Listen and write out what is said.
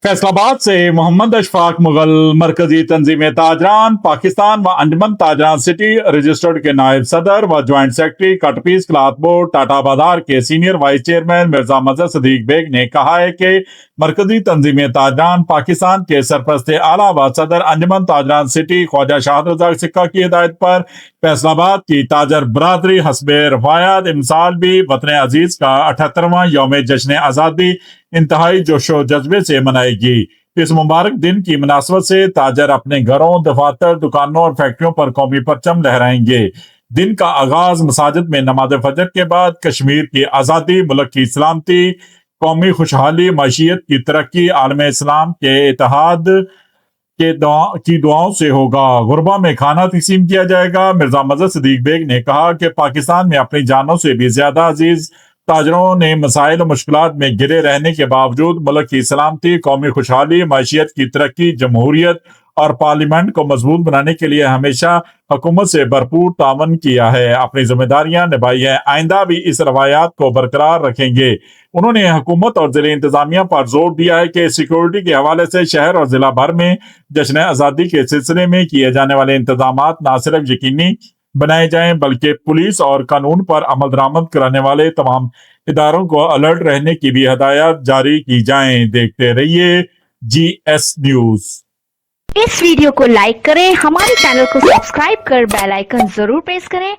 फैसलाबाद से मोहम्मद अशफाक मुगल मरकजी तंजीम ताजरान पाकिस्तान व अंजमन ताजरान सिटी रजिस्टर्ड के नायब सदर व joint secretary cut piece cloth board Tata बाजार के सीनियर वाइस चेयरमैन मिर्जा मजहर सदीक बेग ने कहा है कि मरकजी तंजीम ताजरान पाकिस्तान के सरपरस्त आला व सदर अंजमन ताजरान सिटी ख्वाजा शाह रज़ाक सिक्का की हिदायत पर फैसलाबाद की ताजर बरादरी हस्बे रवायात इमसाल भी वतन अजीज का 78वां यौम जश्न आज़ादी इंतहाई जोशो जज्बे से मनाएगी। इस मुबारक दिन की मुनासबत से ताजर अपने घरों, दफातर, दुकानों और फैक्ट्रियों पर कौमी परचम लहराएंगे। दिन का आगाज मसाजिद में नमाज फजर के बाद कश्मीर की आज़ादी, मुल्क की सलामती, कौमी खुशहाली, मईशियत की तरक्की, आलम इस्लाम के इत्तेहाद की दुआओं से होगा। गुरबा में खाना तकसीम किया जाएगा। मिर्जा मजहर सदीक बेग ने कहा कि पाकिस्तान में अपनी जानों से भी ज्यादा अजीज ताजरों ने मसाइल और मुश्किलात में घिरे रहने के बावजूद मुल्क की सलामती, कौमी खुशहाली, मईशियत की तरक्की, जमहूरियत और पार्लियामेंट को मजबूत बनाने के लिए हमेशा हुकूमत से भरपूर तावन किया है, अपनी जिम्मेदारियां निभाई है, आइंदा भी इस रवायात को बरकरार रखेंगे। उन्होंने हुकूमत और जिले इंतजामिया पर जोर दिया है कि सिक्योरिटी के हवाले से शहर और जिला भर में जश्न आज़ादी के सिलसिले में किए जाने वाले इंतजाम न सिर्फ यकीनी बनाए जाएं बल्कि पुलिस और कानून पर अमल दरामद कराने वाले तमाम इदारों को अलर्ट रहने की भी हदायत जारी की जाएं। देखते रहिए GS न्यूज। इस वीडियो को लाइक करें, हमारे चैनल को सब्सक्राइब कर बेल आइकन जरूर प्रेस करें